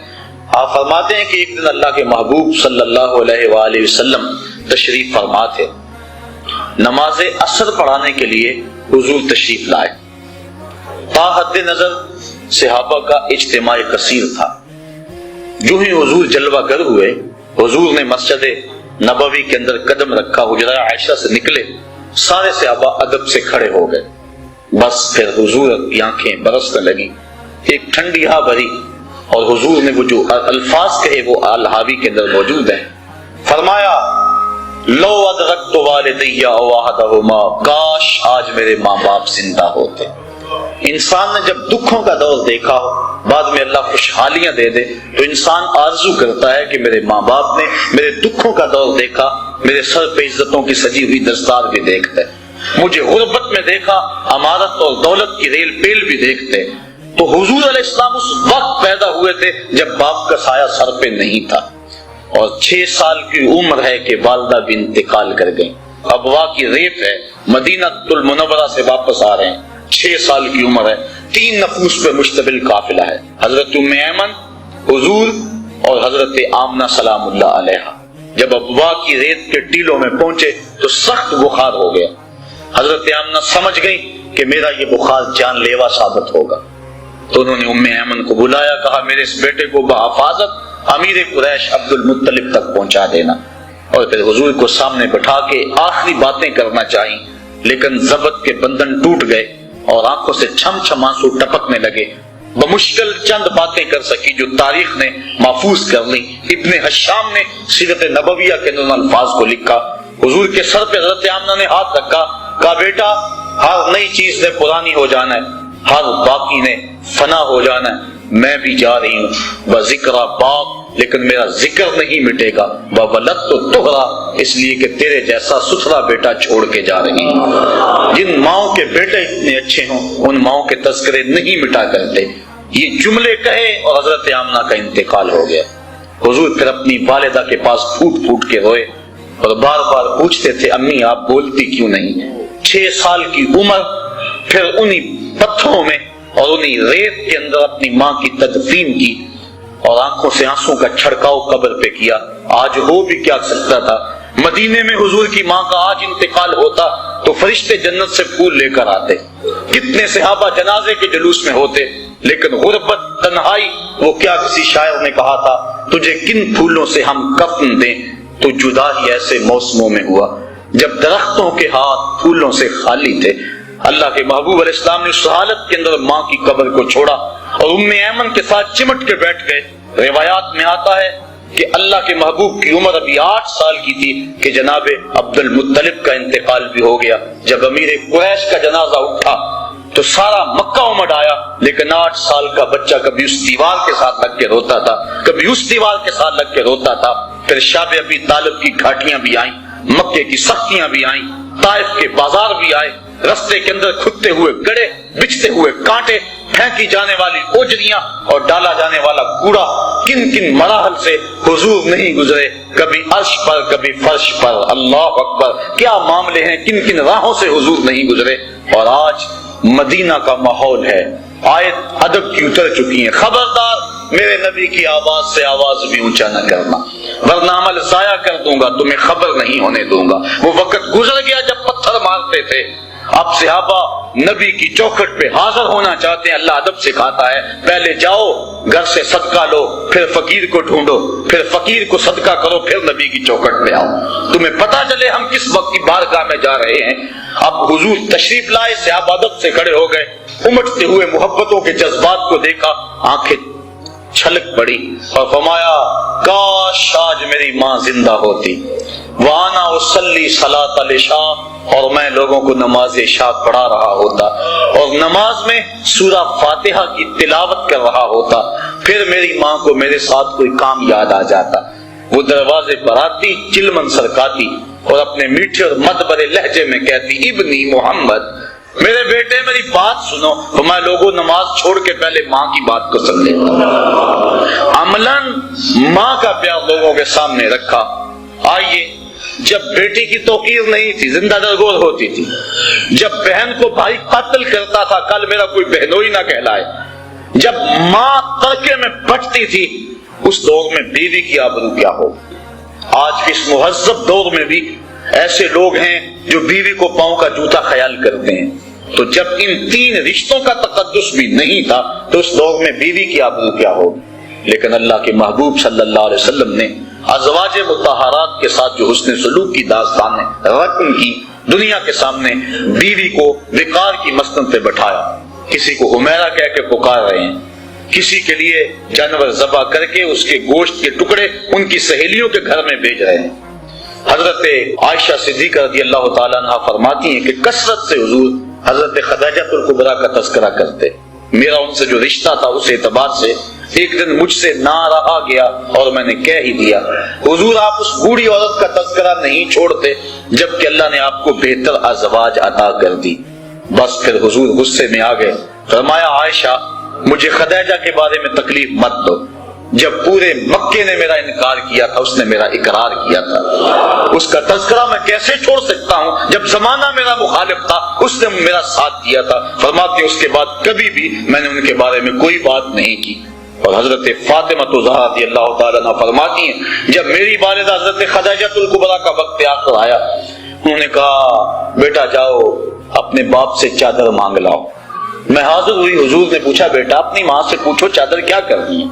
آپ فرماتے ہیں کہ ایک دن اللہ کے محبوب صلی اللہ علیہ وآلہ وسلم تشریف فرما تھے. نماز عصر پڑھانے کے لیے حضور تشریف لائے. تا حد نظر صحابہ کا اجتماع کثیر تھا. جو ہی حضور جلوہ گر ہوئے، حضور نے مسجد نبوی کے اندر قدم رکھا، حجرہ عائشہ سے نکلے، سارے صحابہ ادب سے کھڑے ہو گئے. بس پھر حضور کی آنکھیں برسنے لگی، ایک ٹھنڈی ہوا بھری، اور حضور نے وہ جو الفاظ کہے وہ الحاوی کے اندر موجود ہیں. فرمایا لو ادرکت والدی او احدہما، کاش آج میرے ماں باپ زندہ ہوتے. انسان نے جب دکھوں کا دور دیکھا ہو، بعد میں اللہ خوشحالیاں دے دے تو انسان آرزو کرتا ہے کہ میرے ماں باپ نے میرے دکھوں کا دور دیکھا، میرے سر پہ عزتوں کی سجی ہوئی دستار بھی دیکھتے، مجھے غربت میں دیکھا، امارت اور دولت کی ریل پیل بھی دیکھتے. تو حضور علیہ السلام اس وقت پیدا ہوئے تھے جب باپ کا سایہ سر پہ نہیں تھا، اور 6 سال کی عمر ہے کہ والدہ بھی انتقال کر گئیں. ابوا کی ریت ہے، مدینہ المنورہ سے واپس آ رہے ہیں، 6 سال کی عمر ہے، 3 نفوس پہ مشتمل قافلہ ہے، حضرت ام ایمن، حضور اور حضرت آمنہ سلام اللہ علیہا. جب ابوا کی ریت کے ٹیلوں میں پہنچے تو سخت بخار ہو گیا. حضرت آمنہ سمجھ گئی کہ میرا یہ بخار جان لیوا ثابت ہوگا، تو انہوں نے ام ایمن کو بلایا، کہا میرے اس بیٹے کو بحفاظت امیر قریش عبد المطلب تک پہنچا دینا. اور پھر حضور کو سامنے بٹھا کے آخری باتیں کرنا چاہیے، لیکن ضبط کے بندھن ٹوٹ گئے اور آنکھوں سے چھم چھم آنسو ٹپکنے لگے. بمشکل چند باتیں کر سکی جو تاریخ نے محفوظ کر لی. ابن حشام نے سیرت نبویہ کے اندر الفاظ کو لکھا. حضور کے سر پہ حضرت آمنہ نے ہاتھ رکھا، کہا بیٹا ہر نئی چیز نے پرانی ہو جانا ہے، ہر باقی نے فنا ہو جانا ہے. میں بھی جا رہی ہوں بذکر باق، لیکن میرا ذکر نہیں مٹے گا. وولدت طہرا، اس لیے کہ تیرے جیسا ستھرا بیٹا چھوڑ کے جا رہی ہوں. جن ماؤں کے بیٹے اتنے اچھے ہوں ان ماؤں کے تذکرے نہیں مٹا کرتے. یہ جملے کہے اور حضرت آمنہ کا انتقال ہو گیا. حضور پھر اپنی والدہ کے پاس پھوٹ پھوٹ کے روئے اور بار بار پوچھتے تھے امی آپ بولتی کیوں نہیں. 6 سال کی عمر، پھر انہی پتھروں میں اور انہی ریت کے اندر اپنی ماں کی تدفین کی اور آنکھوں سے آنسوں کا چھڑکاؤ قبر پہ کیا. آج ہو بھی کیا سکتا تھا، مدینے میں حضور کی ماں کا آج انتقال ہوتا تو فرشتے جنت سے پھول لے کر آتے، کتنے صحابہ جنازے کے جلوس میں ہوتے. لیکن غربت، تنہائی، وہ کیا کسی شاعر نے کہا تھا تجھے کن پھولوں سے ہم کفن دیں، تو جدا ہی ایسے موسموں میں ہوا جب درختوں کے ہاتھ پھولوں سے خالی تھے. اللہ کے محبوب علیہ السلام نے اس حالت کے اندر ماں کی قبر کو چھوڑا اور ام ایمن کے ساتھ چمٹ کے بیٹھ گئے. روایات میں آتا ہے کہ اللہ کے محبوب کی عمر ابھی 8 سال کی تھی کہ جناب عبد المطلب کا انتقال بھی ہو گیا. جب امیر قریش کا جنازہ اٹھا تو سارا مکہ امڈ آیا، لیکن 8 سال کا بچہ کبھی اس دیوار کے ساتھ لگ کے روتا تھا، کبھی اس دیوار کے ساتھ لگ کے روتا تھا. پھر شاب ابی طالب کی گھاٹیاں بھی آئیں، مکے کی سختیاں بھی آئیں، طائف کے بازار بھی آئے، رستے کے اندر کھدتے ہوئے گڑے، بچھتے ہوئے کانٹے، پھینکی جانے والی اوجریاں اور ڈالا جانے والا کوڑا. کن کن مراحل سے حضور نہیں گزرے، کبھی عرش پر کبھی فرش پر. اللہ اکبر، کیا معاملے ہیں، کن کن راہوں سے حضور نہیں گزرے. اور آج مدینہ کا ماحول ہے، آیت ادب کی اتر چکی ہیں، خبردار میرے نبی کی آواز سے آواز بھی اونچا نہ کرنا، ورنہ عمل ضائع کر دوں گا، تمہیں خبر نہیں ہونے دوں گا۔ وہ وقت گزر گیا جب پتھر مارتے تھے، اب صحابہ نبی کی چوکھٹ پہ حاضر ہونا چاہتے ہیں۔ اللہ ادب سکھاتا ہے، پہلے جاؤ گھر سے صدقہ لو، پھر فقیر کو ڈھونڈو، پھر فقیر کو صدقہ کرو، پھر نبی کی چوکھٹ پہ آؤ، تمہیں پتہ چلے ہم کس وقت کی بارگاہ میں جا رہے ہیں۔ اب حضور تشریف لائے، صحابہ ادب سے کھڑے ہو گئے، امٹتے ہوئے محبتوں کے جذبات کو دیکھا، آنکھیں چھلک پڑی اور فرمایا کاش آج میری ماں زندہ ہوتی، وانا اصلی صلاۃ العشاء، اور میں لوگوں کو نماز عشاء پڑھا رہا ہوتا اور نماز میں سورہ فاتحہ کی تلاوت کر رہا ہوتا، پھر میری ماں کو میرے ساتھ کوئی کام یاد آ جاتا، وہ دروازے پر آتی، چلمن سرکاتی اور اپنے میٹھے اور مدبرے لہجے میں کہتی ابنی محمد، میرے بیٹے میری بات سنو۔ تو میں لوگوں نماز چھوڑ کے پہلے ماں کی بات کو سن لیتا، عملاً ماں کا پیار لوگوں کے سامنے رکھا۔ آئیے، جب بیٹی کی توقیر نہیں تھی، زندہ درگور ہوتی تھی، جب بہن کو بھائی قتل کرتا تھا، کل میرا کوئی بہنوئی نہ کہلائے، جب ماں ترکے میں بٹتی تھی، اس دور میں بیوی کی آبرو کیا ہو۔ آج اس مہذب دور میں بھی ایسے لوگ ہیں جو بیوی کو پاؤں کا جوتا خیال کرتے ہیں، تو جب ان تین رشتوں کا تقدس بھی نہیں تھا تو اس دور میں بیوی کی آبرو کیا ہو۔ لیکن اللہ کے محبوب صلی اللہ علیہ وسلم نے ازواج مطہرات کے ساتھ جو حسن سلوک کی داستان رقم کی، دنیا کے سامنے بیوی کو وقار کی مسند پہ بٹھایا، کسی کو حمیرہ کہہ کے پکار رہے ہیں، کسی کے لیے جانور ذبح کر کے اس کے گوشت کے ٹکڑے ان کی سہیلیوں کے گھر میں بھیج رہے ہیں۔ حضرت عائشہ صدیقہ رضی اللہ تعالیٰ عنہ فرماتی ہیں کہ کثرت سے حضور حضرت خدیجہ الکبریٰ کا تذکرہ کرتے، میرا ان سے جو رشتہ تھا اس اعتبار سے ایک دن مجھ سے نہ رہا گیا اور میں نے کہہ ہی دیا، حضور آپ اس بوڑھی عورت کا تذکرہ نہیں چھوڑتے جبکہ اللہ نے آپ کو بہتر ازواج عطا کر دی۔ بس پھر حضور غصے میں آ گئے، فرمایا عائشہ مجھے خدیجہ کے بارے میں تکلیف مت دو، جب پورے مکے نے میرا انکار کیا تھا اس نے میرا اقرار کیا تھا، اس کا تذکرہ میں کیسے چھوڑ سکتا ہوں، جب زمانہ میرا مخالف تھا اس نے میرا ساتھ دیا تھا۔ فرماتے ہیں اس کے بعد کبھی بھی میں نے ان کے بارے میں کوئی بات نہیں کی۔ اور حضرت فاطمہ زہرا رضی اللہ تعالیٰ عنہ فرماتی ہیں جب میری والدہ حضرت خدیجہ الکبریٰ کا وقت آخر آیا، انہوں نے کہا بیٹا جاؤ اپنے باپ سے چادر مانگ لاؤ۔ میں حاضر ہوئی، حضور نے پوچھا بیٹا اپنی ماں سے پوچھو چادر کیا کرنی ہے۔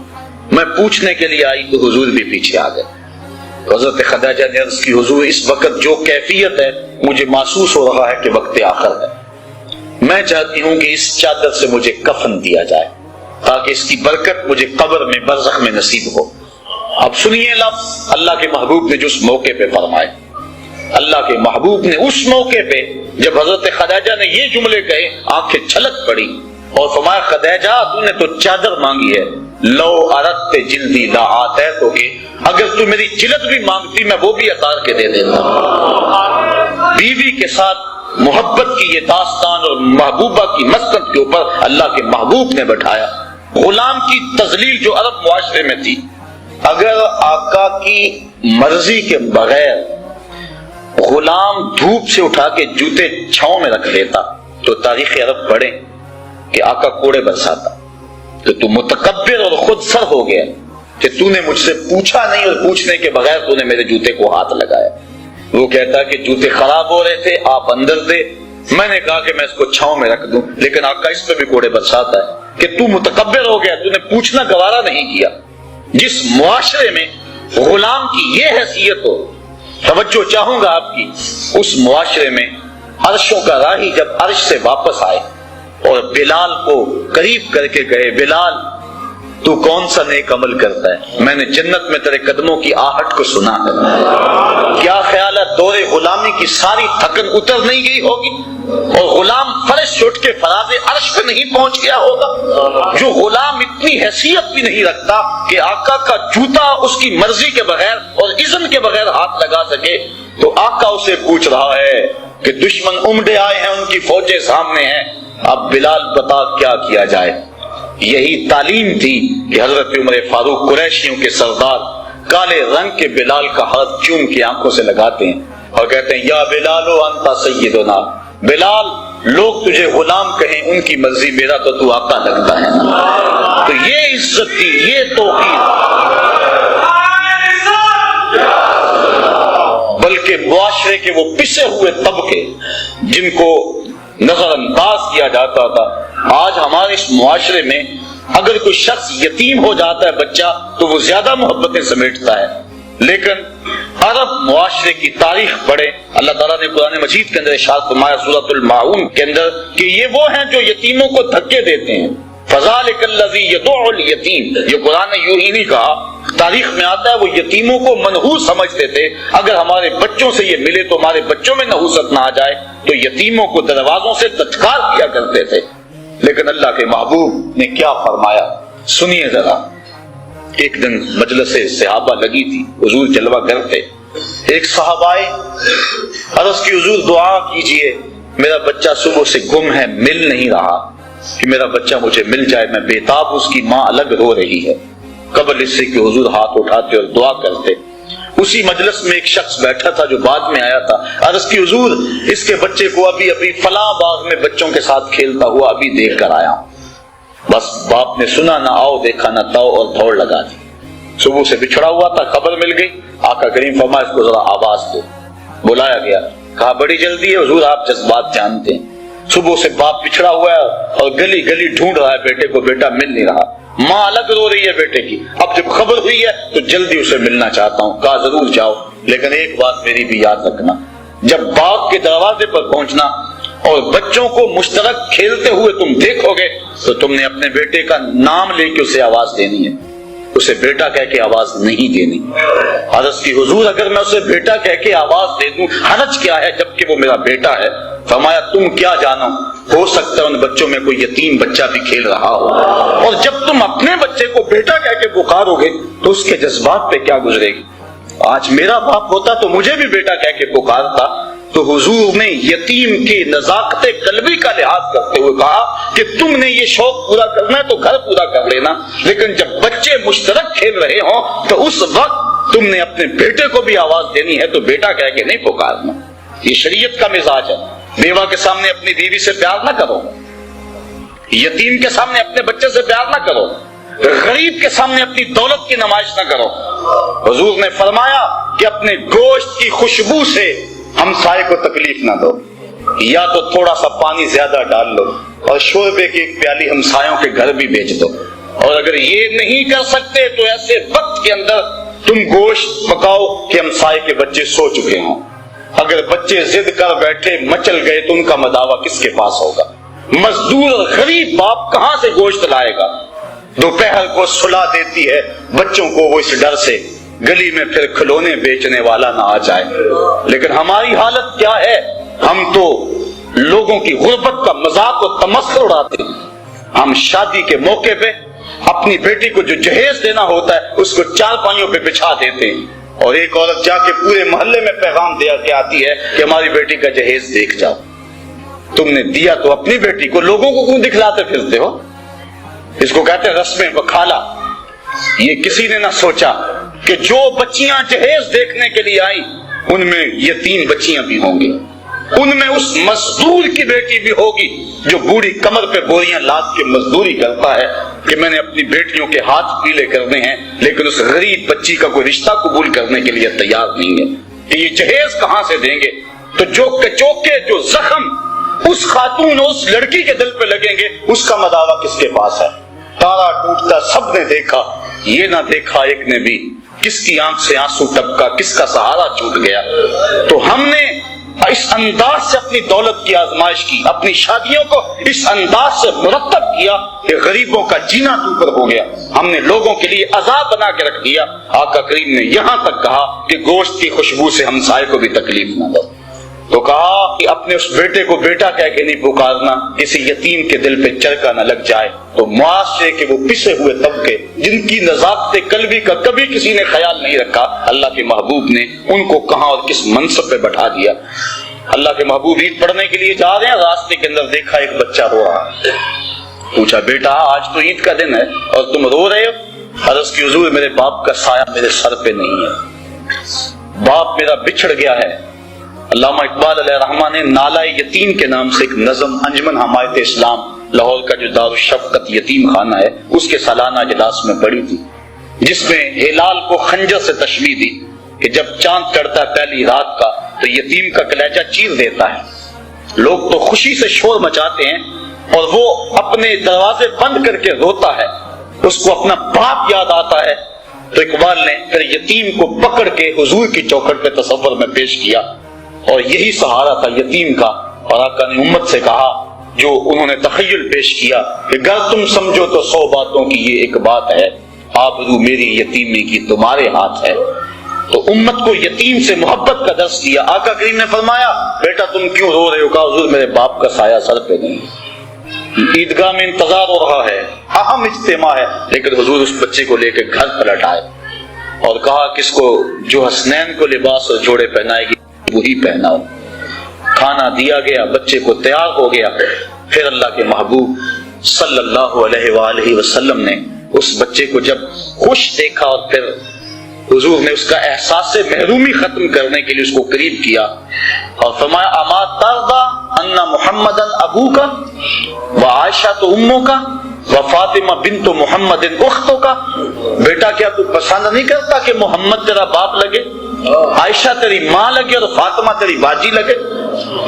میں پوچھنے کے لیے آئی تو حضور بھی پیچھے آ گئے۔ حضرت خدیجہ نے عرض کی حضور اس وقت جو کیفیت ہے مجھے محسوس ہو رہا ہے کہ وقت آخر ہے، میں چاہتی ہوں کہ اس چادر سے مجھے کفن دیا جائے تاکہ اس کی برکت مجھے قبر میں برزخ میں نصیب ہو۔ اب سنیے لفظ اللہ کے محبوب نے جو اس موقع پہ فرمائے، اللہ کے محبوب نے اس موقع پہ جب حضرت خدیجہ نے یہ جملے کہے آنکھیں چھلک پڑی اور فرمایا خدیجہ تو نے تو چادر مانگی ہے، لو اردت جلدی لا آتیتو کہ اگر تو میری جلد بھی مانگتی میں وہ بھی اتار کے دے دیتا۔ بیوی کے ساتھ محبت کی یہ داستان اور محبوبہ کی مسند کے اوپر اللہ کے محبوب نے بٹھایا۔ غلام کی تذلیل جو عرب معاشرے میں تھی، اگر آقا کی مرضی کے بغیر غلام دھوپ سے اٹھا کے جوتے چھاؤں میں رکھ لیتا تو تاریخ عرب پڑھے کہ آقا کوڑے برساتا، تو متکبر اور خود سر ہو گیا کہ تو نے مجھ سے پوچھا نہیں اور پوچھنے کے بغیر تو نے میرے جوتے کو ہاتھ لگایا۔ وہ کہتا کہ جوتے خراب ہو رہے تھے آپ اندر تھے، میں نے کہا کہ میں اس کو چھاؤں میں رکھ دوں، لیکن آقا اس پہ بھی کوڑے برساتا ہے کہ تو متکبر ہو گیا، تو نے پوچھنا گوارا نہیں کیا۔ جس معاشرے میں غلام کی یہ حیثیت ہو، توجہ چاہوں گا آپ کی، اس معاشرے میں عرشوں کا راہی جب عرش سے واپس آئے اور بلال کو قریب کر کے کہے بلال تو کون سا نیک عمل کرتا ہے، میں نے جنت میں تیرے قدموں کی آہٹ کو سنا ہے، کیا خیال ہے دور غلامی کی ساری تھکن اتر نہیں گئی ہوگی اور غلام فرش اٹھ کے فراز عرش پہ نہیں پہنچ گیا ہوگا؟ جو غلام اتنی حیثیت بھی نہیں رکھتا کہ آقا کا جوتا اس کی مرضی کے بغیر اور اذن کے بغیر ہاتھ لگا سکے، تو آقا اسے پوچھ رہا ہے کہ دشمن امڑے آئے ہیں، ان کی فوجیں سامنے ہیں، اب بلال بتا کیا کیا جائے۔ یہی تعلیم تھی کہ حضرت عمر فاروق قریشیوں کے سردار کالے رنگ کے بلال کا ہاتھ چوم کے آنکھوں سے لگاتے ہیں اور کہتے ہیں یا بلال انت سیدنا، بلال لوگ تجھے غلام کہیں ان کی مرضی، میرا تو آقا لگتا ہے نا۔ تو یہ عزت تھی، یہ توقیر، بلکہ معاشرے کے وہ پسے ہوئے طبقے جن کو نظر انداز کیا جاتا تھا، آج ہمارے اس معاشرے میں اگر کوئی شخص یتیم ہو جاتا ہے بچہ تو وہ زیادہ محبتیں سمیٹتا ہے، لیکن عرب معاشرے کی تاریخ پڑھے، اللہ تعالیٰ نے قرآن مجید کے اندر ارشاد فرمایا سورۃ الماعون کے اندر کہ یہ وہ ہیں جو یتیموں کو دھکے دیتے ہیں، فَذَلِكَ الَّذِي يَدُعُّ الْيَتِيمَ، یہ قرآن نے یوں ہی نہیں کہا، تاریخ میں آتا ہے وہ یتیموں کو منحوس سمجھتے تھے، اگر ہمارے بچوں سے یہ ملے تو ہمارے بچوں میں نحوست نہ آ جائے، تو یتیموں کو دروازوں سے دھتکار کیا کرتے تھے۔ لیکن اللہ کے محبوب نے کیا فرمایا سنیے ذرا۔ ایک دن مجلس صحابہ لگی تھی، حضور جلوہ گر تھے، ایک صحابہ آئے، عرض کی حضور دعا کیجئے، میرا بچہ صبح سے گم ہے، مل نہیں رہا، کہ میرا بچہ مجھے مل جائے، میں بےتاب، اس کی ماں الگ رو رہی ہے۔ قبل اس سے کہ حضور ہاتھ اٹھاتے اور دعا کرتے، اسی مجلس میں ایک شخص بیٹھا تھا جو بعد میں آیا تھا، عرض کی حضور اس کے بچے کو ابھی فلاں باغ میں بچوں کے ساتھ کھیلتا ہوا ابھی دیکھ کر آیا ہوں۔ بس باپ نے سنا نہ آؤ دیکھا نہ تاؤ اور دوڑ لگا دی، صبح سے بچھڑا ہوا تھا، خبر مل گئی، آقا کریم فرمایا اس کو ذرا آواز دو، بلایا گیا، کہا بڑی جلدی ہے حضور آپ جذبات جانتے ہیں، صبح سے باپ بچھڑا ہوا ہے اور گلی گلی ڈھونڈ رہا ہے بیٹے کو، بیٹا مل نہیں رہا، ماں الگ رو رہی ہے بیٹے کی، اب جب خبر ہوئی ہے تو جلدی اسے ملنا چاہتا ہوں، کہا ضرور جاؤ، لیکن ایک بات میری بھی یاد رکھنا، جب باغ کے دروازے پر پہنچنا اور بچوں کو مشترک کھیلتے ہوئے تم دیکھو گے تو تم نے اپنے بیٹے کا نام لے کے اسے آواز دینی ہے، اسے بیٹا کہہ کے آواز نہیں دینی۔ عرض کی حضور اگر میں اسے بیٹا کہہ کے آواز دے دوں حرج کیا ہے جبکہ وہ میرا بیٹا ہے؟ فرمایا تم کیا جانو، ہو سکتا ہے ان بچوں میں کوئی یتیم بچہ بھی کھیل رہا ہو، اور جب تم اپنے بچے کو بیٹا کہہ کے پکارو گے تو اس کے جذبات پہ کیا گزرے گی؟ آج میرا باپ ہوتا تو مجھے بھی بیٹا کہہ کے پکارتا۔ تو حضور نے یتیم کی نزاکت قلبی کا لحاظ کرتے ہوئے کہا کہ تم نے یہ شوق پورا کرنا ہے تو گھر پورا کر لینا، لیکن جب بچے مشترک کھیل رہے ہوں تو اس وقت تم نے اپنے بیٹے کو بھی آواز دینی ہے تو بیٹا کہہ کے نہیں پکارنا۔ یہ شریعت کا مزاج ہے۔ بیوہ کے سامنے اپنی بیوی سے پیار نہ کرو، یتیم کے سامنے اپنے بچے سے پیار نہ کرو، غریب کے سامنے اپنی دولت کی نمائش نہ کرو۔ حضور نے فرمایا کہ اپنے گوشت کی خوشبو سے ہمسائے کو تکلیف نہ دو، یا تو تھوڑا سا پانی زیادہ ڈال لو اور شوربے کی ایک پیالی ہمسایوں کے گھر بھی بیچ دو، اور اگر یہ نہیں کر سکتے تو ایسے وقت کے اندر تم گوشت پکاؤ کہ ہمسائے کے بچے سو چکے ہوں۔ اگر بچے ضد کر بیٹھے مچل گئے تو ان کا مداوا کس کے پاس ہوگا؟ مزدور اور غریب باپ کہاں سے گوشت لائے گا؟ دوپہر کو سلا دیتی ہے بچوں کو وہ اس ڈر سے گلی میں پھر کھلونے بیچنے والا نہ آ جائے۔ لیکن ہماری حالت کیا ہے؟ ہم تو لوگوں کی غربت کا مذاق و تمسخر اڑاتے ہیں۔ ہم شادی کے موقع پہ اپنی بیٹی کو جو جہیز دینا ہوتا ہے اس کو چارپائیوں پہ بچھا دیتے ہیں، اور ایک عورت جا کے پورے محلے میں پیغام دے کے آتی ہے کہ ہماری بیٹی کا جہیز دیکھ جاؤ۔ تم نے دیا تو اپنی بیٹی کو، لوگوں کو کیوں دکھلاتے پھرتے ہو؟ اس کو کہتے ہیں رسمیں وکھالا۔ یہ کسی نے نہ سوچا کہ جو بچیاں جہیز دیکھنے کے لیے آئیں ان میں یتیم بچیاں بھی ہوں گی، ان میں اس مزدور کی بیٹی بھی ہوگی جو بوڑھی کمر پہ بوریاں لاد کے مزدوری کرتا ہے کہ میں نے اپنی بیٹیوں کے ہاتھ پیلے کرنے ہیں، لیکن اس غریب بچی کا کوئی رشتہ قبول کرنے کے لیے تیار نہیں ہے کہ یہ جہیز کہاں سے دیں گے۔ تو جو کچوکے، جو زخم اس خاتون اور اس لڑکی کے دل پہ لگیں گے اس کا مداوا کس کے پاس ہے؟ تارا ٹوٹتا سب نے دیکھا، یہ نہ دیکھا ایک نے بھی، کس کی آنکھ سے آنسو ٹپکا، کس کا سہارا چھوٹ گیا۔ تو ہم نے اس انداز سے اپنی دولت کی آزمائش کی، اپنی شادیوں کو اس انداز سے مرتب کیا کہ غریبوں کا جینا دوپر ہو گیا، ہم نے لوگوں کے لیے عذاب بنا کے رکھ دیا۔ آقا کریم نے یہاں تک کہا کہ گوشت کی خوشبو سے ہمسائے کو بھی تکلیف نہ دو، تو کہا کہ اپنے اس بیٹے کو بیٹا کہہ کے نہیں پکارنا، کسی یتیم کے دل پہ چرکا نہ لگ جائے۔ تو معاشرے کے وہ پسے ہوئے طبقے جن کی نزاکت قلبی کا کبھی کسی نے خیال نہیں رکھا، اللہ کے محبوب نے ان کو کہاں اور کس منصب پہ بٹھا دیا۔ اللہ کے محبوب عید پڑھنے کے لیے جا رہے ہیں، راستے کے اندر دیکھا ایک بچہ رو رہا، پوچھا بیٹا آج تو عید کا دن ہے اور تم رو رہے ہو؟ عرض کی حضور میرے باپ کا سایہ میرے سر پہ نہیں ہے، باپ میرا بچھڑ گیا ہے۔ علامہ اقبال علیہ رحمہ نے نالہ یتیم کے نام سے ایک نظم انجمن حمایت اسلام لاہور کا جو دارالشفقت یتیم خانہ ہے اس کے سالانہ اجلاس میں پڑھی تھی، جس میں ہلال کو خنجر سے تشبیہ دی کہ جب چاند چڑھتا ہے پہلی رات کا تو یتیم کا کلیجہ چیر دیتا ہے، لوگ تو خوشی سے شور مچاتے ہیں اور وہ اپنے دروازے بند کر کے روتا ہے، اس کو اپنا باپ یاد آتا ہے۔ تو اقبال نے پھر یتیم کو پکڑ کے حضور کی چوکھٹ پہ تصور میں پیش کیا، اور یہی سہارا تھا یتیم کا، اور آقا نے امت سے کہا جو انہوں نے تخیل پیش کیا کہ گر تم سمجھو تو 100 باتوں کی یہ ایک بات ہے، آبرو میری یتیمی کی تمہارے ہاتھ ہے۔ تو امت کو یتیم سے محبت کا درس دیا۔ آقا کریم نے فرمایا بیٹا تم کیوں رو رہے ہو؟ کہا حضور میرے باپ کا سایہ سر پہ نہیں، عیدگاہ میں انتظار ہو رہا ہے، اہم اجتماع ہے، لیکن حضور اس بچے کو لے کے گھر پلٹ آئے اور کہا کس کو جو حسنین کو لباس اور جوڑے پہنائے گی وہی پہناؤ۔ کھانا دیا گیا، بچے کو تیار ہو گیا۔ پھر اللہ کے محبوب صلی اللہ علیہ وآلہ وسلم نے اس بچے کو جب خوش دیکھا اور پھر حضور نے اس کا احساس محرومی ختم کرنے کے لیے اس کو قریب کیا اور فرمایا اما ترضى ان محمدا ابوک وعائشہ امک وفاطمہ بنت محمد اختک، بیٹا کیا تو پسند نہیں کرتا کہ محمد تیرا باپ لگے، عائشہ تیری ماں لگے اور فاطمہ تیری باجی لگے؟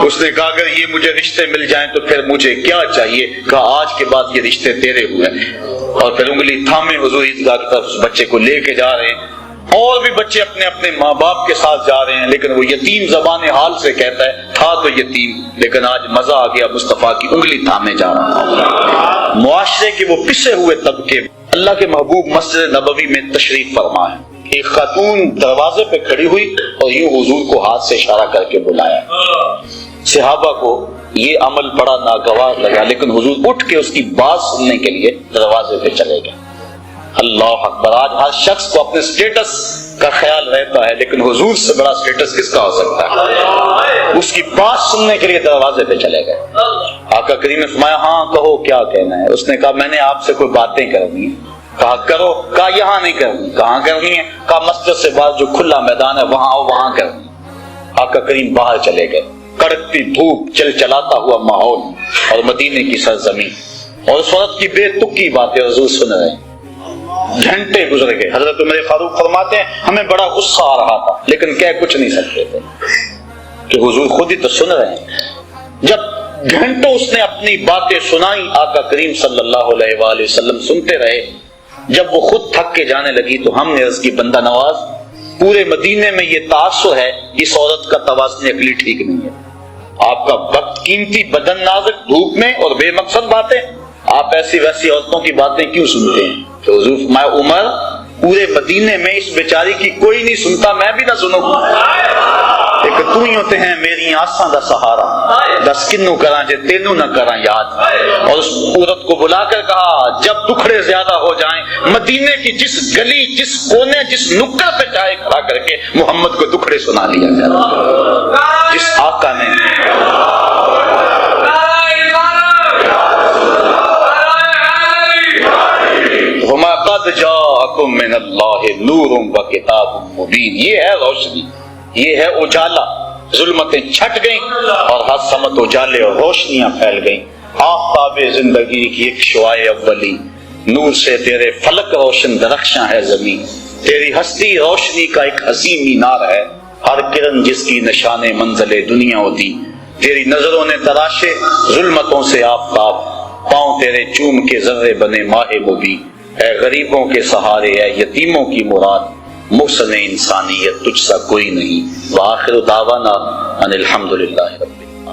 اس نے کہا اگر یہ مجھے رشتے مل جائیں تو پھر مجھے کیا چاہیے؟ کہا آج کے بعد یہ رشتے تیرے ہوئے۔ اور پھر انگلی تھامے حضور عیدگاہ کی طرف اس بچے کو لے کے جا رہے ہیں، اور بھی بچے اپنے اپنے ماں باپ کے ساتھ جا رہے ہیں، لیکن وہ یتیم زبان حال سے کہتا ہے تھا تو یتیم، لیکن آج مزہ آ گیا، مصطفیٰ کی انگلی تھامے جا رہا ہوں۔ معاشرے کے وہ پسے ہوئے طبقے، اللہ کے محبوب مسجد نبوی میں تشریف فرما ہے، ایک خاتون دروازے پہ کھڑی ہوئی اور یوں حضور کو ہاتھ سے اشارہ کر کے بلایا۔ صحابہ کو یہ عمل بڑا ناگوار لگا، لیکن حضور اٹھ کے اس کی بات سننے کے لیے دروازے پہ چلے گئے۔ اللہ اکبر، آج ہر شخص کو اپنے سٹیٹس کا خیال رہتا ہے، لیکن حضور سے بڑا سٹیٹس کس کا ہو سکتا ہے؟ اس کی بات سننے کے لیے دروازے پہ چلے گئے۔ آقا کریم نے فرمایا ہاں کہو کیا کہنا ہے؟ اس نے کہا میں نے آپ سے کوئی باتیں کرنی ہیں۔ کہا کرو۔ کہا یہاں نہیں کرنی۔ کہاں کرنی ہے؟ کہا مسجد سے بعد جو کھلا میدان ہے وہاں آؤ، وہاں کرنی۔ آقا کریم باہر چلے گئے، کڑکتی دھوپ، چل چلاتا ہوا ماحول اور مدینے کی سرزمین، اور اس وقت کی بے تکی باتیں حضور سن رہے ہیں۔ گھنٹے گزر گئے، حضرت عمر فاروق فرماتے ہیں ہمیں بڑا غصہ آ رہا تھا لیکن کہہ کچھ نہیں سکتے تھے کہ حضور خود ہی تو سن رہے ہیں۔ جب گھنٹوں اس نے اپنی باتیں سنائی، آقا کریم صلی اللہ علیہ وآلہ وسلم سنتے رہے۔ جب وہ خود تھک کے جانے لگی تو ہم نے عرض کی بندہ نواز، پورے مدینے میں یہ تاثر ہے اس عورت کا توازن عقلی ٹھیک نہیں ہے، آپ کا وقت قیمتی، بدن نازک، دھوپ میں اور بے مقصد باتیں، آپ ایسی ویسی عورتوں کی باتیں کیوں سنتے ہیں؟ تو حضور فرمایا عمر پورے مدینے میں اس بیچاری کی کوئی نہیں سنتا، میں بھی نہ سنوں، ایک تو ہی ہوتے ہیں میری آساں دا سہارا، دس کنوں کراں جے تینوں نہ کراں یاد۔ اور اس عورت کو بلا کر کہا جب دکھڑے زیادہ ہو جائیں مدینے کی جس گلی، جس کونے، جس نکڑ پہ چاہے کھڑا کر کے محمد کو دکھڑے سنا لیا کر۔ جس آقا نے قد جاءکم من اللہ نور و کتاب مبین، یہ ہے روشنی، یہ ہے اجالا، ظلمتیں چھٹ گئیں اور ہر سمت اجالے اور روشنیاں پھیل گئیں۔ آفتاب زندگی کی ایک شعاع اولی، نور سے تیرے فلک روشن درخشاں ہے زمین، تیری ہستی روشنی کا ایک حسین مینار ہے، ہر کرن جس کی نشان منزل دنیا ہوتی، تیری نظروں نے تراشے ظلمتوں سے آفتاب، پاؤں تیرے چوم کے ذرے بنے ماہ مبین، اے غریبوں کے سہارے، اے یتیموں کی مراد، محسن انسانیت تجھ سا کوئی نہیں۔ وآخر دعوانا ان الحمدللہ رب